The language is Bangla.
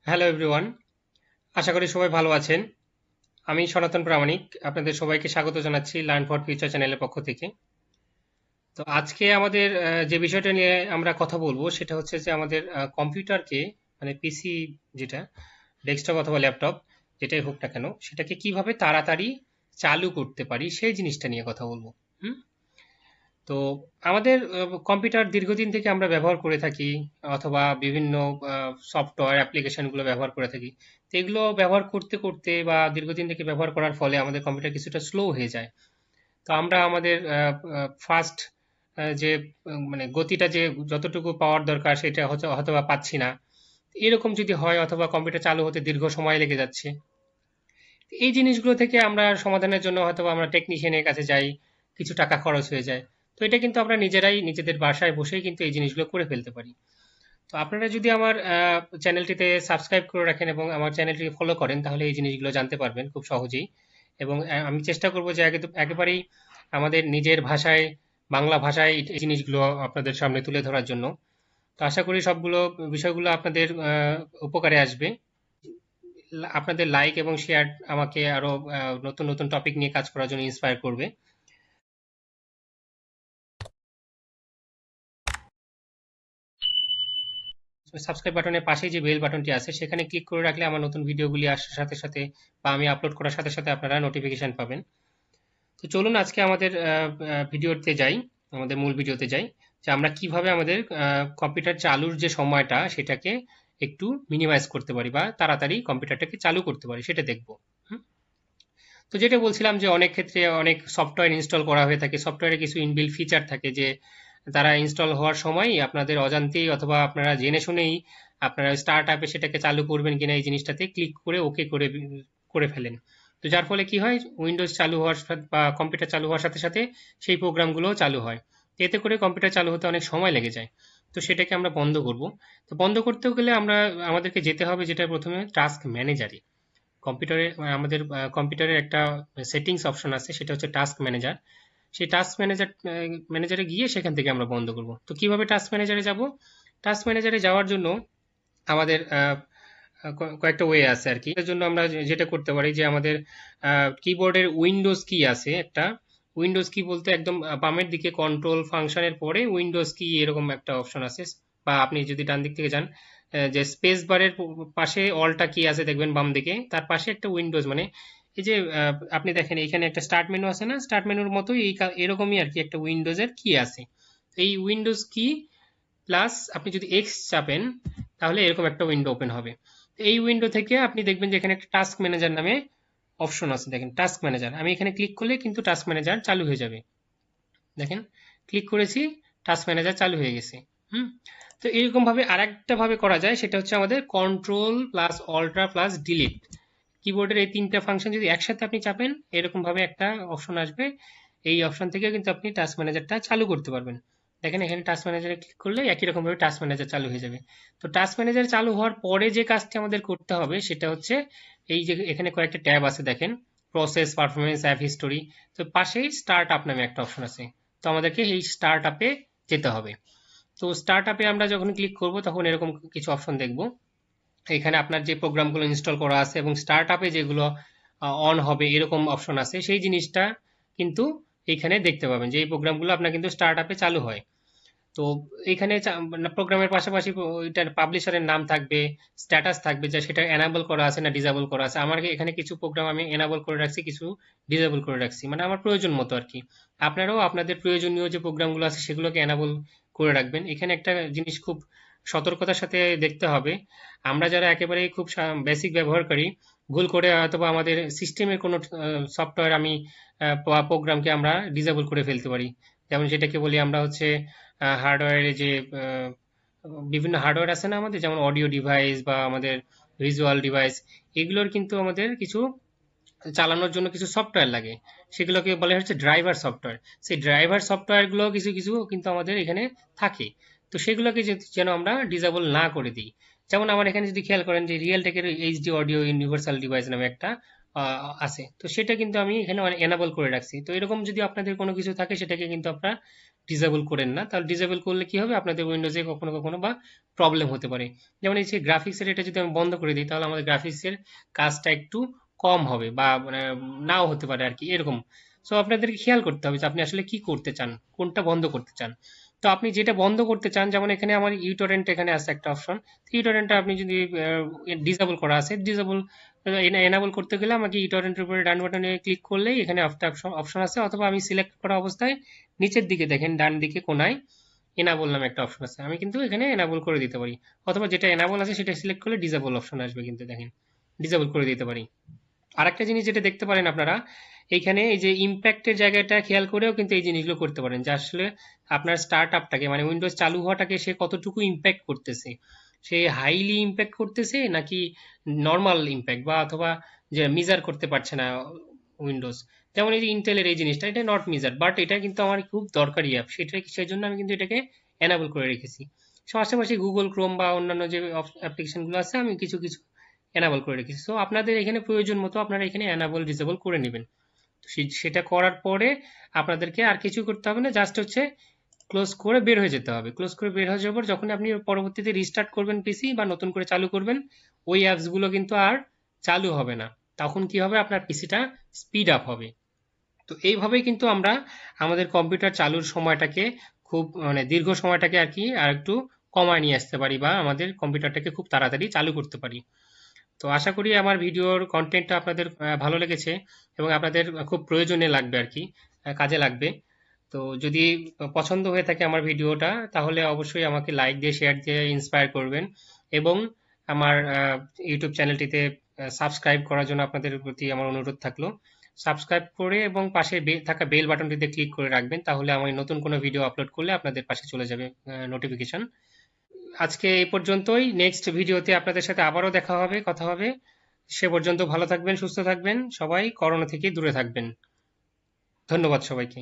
হ্যালো এভরিওয়ান, আশা করি সবাই ভালো আছেন। আমি সনাতন প্রামাণিক, আপনাদের সবাইকে স্বাগত জানাচ্ছি লার্ন ফর ফিউচার চ্যানেলের পক্ষ থেকে। তো আজকে আমাদের যে বিষয়টা নিয়ে আমরা কথা বলবো সেটা হচ্ছে যে আমাদের কম্পিউটারকে, মানে পিসি, যেটা ডেস্কটপ অথবা ল্যাপটপ যেটাই হোক না কেন, সেটাকে কিভাবে তাড়াতাড়ি চালু করতে পারি সেই জিনিসটা নিয়ে কথা বলবো। হুম। তো আমাদের কম্পিউটার দীর্ঘদিন থেকে আমরা ব্যবহার করে থাকি, অথবা বিভিন্ন সফটওয়্যার অ্যাপ্লিকেশনগুলো ব্যবহার করে থাকি। তো এগুলো ব্যবহার করতে করতে বা দীর্ঘদিন থেকে ব্যবহার করার ফলে আমাদের কম্পিউটার কিছুটা স্লো হয়ে যায়। তো আমরা আমাদের ফাস্ট যে মানে গতিটা যে যতটুকু পাওয়ার দরকার সেটা হয়তো হয়তোবা পাচ্ছি না। এরকম যদি হয়, অথবা কম্পিউটার চালু হতে দীর্ঘ সময় লেগে যাচ্ছে, এই জিনিসগুলো থেকে আমরা সমাধানের জন্য হয়তো আমরা টেকনিশিয়ানের কাছে যাই, কিছু টাকা খরচ হয়ে যায়। তো এটা কিন্তু আমরা নিজেরাই নিজেদের বাসায় বসেই কিন্তু এই জিনিসগুলো করে ফেলতে পারি। তো আপনারা যদি আমার চ্যানেলটিতে সাবস্ক্রাইব করে রাখেন এবং আমার চ্যানেলটিকে ফলো করেন, তাহলে এই জিনিসগুলো জানতে পারবেন খুব সহজেই। এবং আমি চেষ্টা করব যে একেবারেই আমাদের নিজের ভাষায়, বাংলা ভাষায় এই জিনিসগুলো আপনাদের সামনে তুলে ধরার জন্য। তো আশা করি সবগুলো বিষয়গুলো আপনাদের উপকারে আসবে। আপনাদের লাইক এবং শেয়ার আমাকে আরো নতুন নতুন টপিক নিয়ে কাজ করার জন্য ইন্সপায়ার করবে। সাবস্ক্রাইব বাটনের পাশেই যে বেল বাটনটি আছে সেখানে ক্লিক করে রাখলে আমার নতুন ভিডিওগুলি আসার সাথে সাথে বা আমি আপলোড করার সাথে সাথে আপনারা নোটিফিকেশন পাবেন। তো চলুন আজকে আমাদের ভিডিওতে যাই, আমাদের মূল ভিডিওতে যাই, যে আমরা কিভাবে আমাদের কম্পিউটার চালুর যে সময়টা সেটাকে একটু মিনিমাইজ করতে পারি বা তাড়াতাড়ি কম্পিউটারটাকে চালু করতে পারি সেটা দেখব। তো যেটা বলছিলাম যে অনেক ক্ষেত্রে অনেক সফটওয়্যার ইনস্টল করা হয়ে থাকে, সফটওয়্যারে কিছু ইনবিল্ট ফিচার থাকে যে তারা ইনস্টল হওয়ার সময় আপনাদের অজান্তেই অথবা আপনারা জেনে শুনেই আপনারা স্টার্ট অ্যাপে সেটাকে চালু করবেন কিনা এই জিনিসটাতে ক্লিক করে ওকে করে করে ফেলেন। তো যার ফলে কি হয়, উইন্ডোজ চালু হওয়ার বা কম্পিউটার চালু হওয়ার সাথে সাথে সেই প্রোগ্রামগুলোও চালু হয়। তো এতে করে কম্পিউটার চালু হতে অনেক সময় লেগে যায়। তো সেটাকে আমরা বন্ধ করব। তো বন্ধ করতেও গেলে আমাদেরকে যেতে হবে যেটা প্রথমে টাস্ক ম্যানেজারে। কম্পিউটারে আমাদের কম্পিউটারের একটা সেটিংস অপশন আছে, সেটা হচ্ছে টাস্ক ম্যানেজার। সেই টাস্ক ম্যানেজারে গিয়ে সেখান থেকে আমরা বন্ধ করব। তো কিভাবে টাস্ক ম্যানেজারে যাব? টাস্ক ম্যানেজারে যাওয়ার জন্য আমাদের কয়েকটা ওয়ে আছে আর কি। এর জন্য আমরা যেটা করতে পারি যে আমাদের কিবোর্ডের উইন্ডোজ কি আছে একটা, উইন্ডোজ কি বলতে একদম বামের দিকে কন্ট্রোল ফাংশনের পরে উইন্ডোজ কি এরকম একটা অপশন আছে। বা আপনি যদি ডান দিক থেকে যান, যে স্পেস বারের পাশে অলটা কি আছে দেখবেন বাম দিকে, তার পাশে একটা উইন্ডোজ, মানে এই যে আপনি দেখেন এখানে একটা স্টার্ট মেনু আছে না, স্টার্ট মেনুর মতোই এরকমই আর কি একটা উইন্ডোজের কি আছে। এই উইন্ডোজ কি প্লাস আপনি যদি এক্স চাপেন তাহলে এরকম একটা উইন্ডো ওপেন হবে। এই উইন্ডো থেকে আপনি দেখবেন যে এখানে একটা টাস্ক ম্যানেজার নামে অপশন আছে, দেখেন টাস্ক ম্যানেজার। আমি এখানে ক্লিক করলে কিন্তু টাস্ক ম্যানেজার চালু হয়ে যাবে। দেখেন, ক্লিক করেছি, টাস্ক ম্যানেজার চালু হয়ে গেছে। হুম। তো এরকম ভাবে আরেকটা ভাবে করা যায়, সেটা হচ্ছে আমাদের কন্ট্রোল প্লাস অল্ট্রা প্লাস ডিলিট। কিবোর্ডের এই তিনটা ফাংশন যদি একসাথে আপনি চাপেন, এরকম ভাবে একটা অপশন আসবে। এই অপশন থেকে কিন্তু আপনি টাস্ক ম্যানেজারটা চালু করতে পারবেন। দেখেন এখানে টাস্ক ম্যানেজারে ক্লিক করলে একই রকম ভাবে টাস্ক ম্যানেজার চালু হয়ে যাবে। তো টাস্ক ম্যানেজার চালু হওয়ার পরে যে কাজটি আমাদের করতে হবে সেটা হচ্ছে এই যে এখানে কয়েকটা ট্যাব আছে দেখেন, প্রসেস, পারফরমেন্স, অ্যাপ হিস্টোরি। তো পাশেই স্টার্ট আপ নামে একটা অপশন আছে। তো আমাদেরকে এই স্টার্ট আপে যেতে হবে। তো স্টার্ট আপে আমরা যখন ক্লিক করব তখন এরকম কিছু অপশন দেখব। এখানে আপনার যে প্রোগ্রামগুলো ইনস্টল করা আছে এবং স্টার্ট আপে যেগুলো অন হবে এরকম অপশন আছে, সেই জিনিসটা কিন্তু এখানে দেখতে পাবেন যে এই প্রোগ্রামগুলো আপনার কিন্তু স্টার্ট আপে চালু হয়। তো এখানে প্রোগ্রামের পাশাপাশি ওইটার পাবলিশারের নাম থাকবে, স্ট্যাটাস থাকবে যে সেটা এনাবল করা আছে না ডিসেবল করা আছে। আমার এখানে কিছু প্রোগ্রাম আমি এনাবল করে রাখছি, কিছু ডিসেবল করে রাখছি, মানে আমার প্রয়োজন মতো আর কি। আপনারাও আপনাদের প্রয়োজনীয় যে প্রোগ্রামগুলো আছে সেগুলোকে এনাবল করে রাখবেন। এখানে একটা জিনিস খুব সতর্কতার সাথে দেখতে হবে, আমরা যারা একেবারে খুব বেসিক ব্যবহারকারী, ভুল করে অথবা আমাদের সিস্টেমের কোনো সফটওয়্যার আমি প্রোগ্রামকে আমরা ডিসেবল করে ফেলতে পারি। যেমন যেটাকে বলি আমরা হচ্ছে হার্ডওয়্যারে যে বিভিন্ন হার্ডওয়্যার আছে না আমাদের, যেমন অডিও ডিভাইস বা আমাদের ভিজুয়াল ডিভাইস, এগুলোর কিন্তু আমাদের কিছু চালানোর জন্য কিছু সফটওয়্যার লাগে, সেগুলোকে বলে হচ্ছে ড্রাইভার সফটওয়্যার। সেই ড্রাইভার সফটওয়্যারগুলো কিছু কিছু কিন্তু আমাদের এখানে থাকে। তো সেগুলোকে যেন আমরা ডিসেবল না করে দিই। যেমন আমার এখানে যদি খেয়াল করেন যে রিয়েলটেকের এইচডি অডিও ইউনিভার্সাল ডিভাইস নামে একটা আছে, তো সেটা কিন্তু আমি এখানে এনাবল করে রাখছি। তো এরকম যদি আপনাদের কোনো কিছু থাকে সেটাকে কিন্তু আপনারা ডিসেবল করেন না, তাহলে ডিসেবল করলে কি হবে, আপনাদের উইন্ডোজে কখনো কখনো বা প্রবলেম হতে পারে। যেমন এই যে গ্রাফিক্সের এটা যদি আমি বন্ধ করে দিই তাহলে আমাদের গ্রাফিক্সের কাজটা একটু কম হবে বা মানে নাও হতে পারে আর কি, এরকম। সো আপনাদেরকে খেয়াল করতে হবে যে আপনি আসলে কি করতে চান, কোনটা বন্ধ করতে চান। তো আপনি যেটা বন্ধ করতে চান, যেমন এখানে আমার ইউটরেন্ট এখানে আছে একটা অপশন, ইউটরেন্টটা আপনি যদি ডিসেবল করা আছে, ডিসেবল এনাবল করতে গেলে আমাকে ইটরেন্টের উপরে ডান বাটনে ক্লিক করলেই এখানে একটা অপশন আছে, অথবা আমি সিলেক্ট করা অবস্থায় নিচের দিকে দেখেন ডান দিকে কোনায় এনাবল নামে একটা অপশন আছে, আমি কিন্তু এখানে এনাবল করে দিতে পারি। অথবা যেটা এনাবল আছে সেটা সিলেক্ট করলে ডিসেবল অপশন আসবে, কিন্তু দেখেন ডিসেবল করে দিতে পারি। আরেকটা জিনিস যেটা দেখতে পারেন আপনারা, এইখানে এই যে ইম্প্যাক্টের জায়গাটা খেয়াল করেও কিন্তু এই জিনিসগুলো করতে পারেন, যে আসলে আপনার স্টার্ট আপটাকে মানে উইন্ডোজ চালু হওয়াটাকে সে কতটুকু ইম্প্যাক্ট করতেছে, সে হাইলি ইম্প্যাক্ট করতেছে নাকি নর্মাল ইম্প্যাক্ট, বা অথবা যে মেজার করতে পারছে না উইন্ডোজ। যেমন এই যে ইন্টেলের এই জিনিসটা, এটা নট মেজার, বাট এটা কিন্তু আমার খুব দরকারি অ্যাপ, সেটা সেই জন্য আমি কিন্তু এটাকে এনাবল করে রেখেছি। সো আশেপাশে গুগল ক্রোম বা অন্যান্য যে অ্যাপ্লিকেশনগুলো আছে আমি কিছু কিছু এনাবল করে রেখেছি। সো আপনাদের এখানে প্রয়োজন মতো আপনারা এখানে এনাবল ডিসেবল করে নেবেন। তো সেটা করার পরে আপনাদেরকে আর কিছু করতে হবে না, জাস্ট হচ্ছে ক্লোজ করে বের হয়ে যেতে হবে। ক্লোজ করে বের হয়ে যাওয়ার পর যখন আপনি পরবর্তীতে রিস্টার্ট করবেন পিসি বা নতুন করে চালু করবেন, ওই অ্যাপসগুলো কিন্তু আর চালু হবে না। তখন কি হবে, আপনার পিসিটা স্পিড আপ হবে। তো এইভাবেই কিন্তু আমরা আমাদের কম্পিউটার চালুর সময়টাকে খুব মানে দীর্ঘ সময়টাকে আর কি আর একটু কমায় নিয়ে আসতে পারি, বা আমাদের কম্পিউটারটাকে খুব তাড়াতাড়ি চালু করতে পারি। তো আশা করি আমার ভিডিওর কন্টেন্টটা আপনাদের ভালো লেগেছে এবং আপনাদের খুব প্রয়োজনে লাগবে আর কি, কাজে লাগবে। তো যদি পছন্দ হয়ে থাকে আমার ভিডিওটা, তাহলে অবশ্যই আমাকে লাইক দিয়ে শেয়ার দিয়ে ইন্সপায়ার করবেন, এবং আমার ইউটিউব চ্যানেলটিতে সাবস্ক্রাইব করার জন্য আপনাদের প্রতি আমার অনুরোধ থাকলো। সাবস্ক্রাইব করে এবং পাশে থাকা বেল বাটনটিতে ক্লিক করে রাখবেন, তাহলে আমি নতুন কোনো ভিডিও আপলোড করলে আপনাদের পাশে চলে যাবে নোটিফিকেশন। আজকে এই পর্যন্তই, নেক্সট ভিডিওতে আপনাদের সাথে আবারও দেখা হবে, কথা হবে। সে পর্যন্ত ভালো থাকবেন, সুস্থ থাকবেন, সবাই করোনা থেকে দূরে থাকবেন। ধন্যবাদ সবাইকে।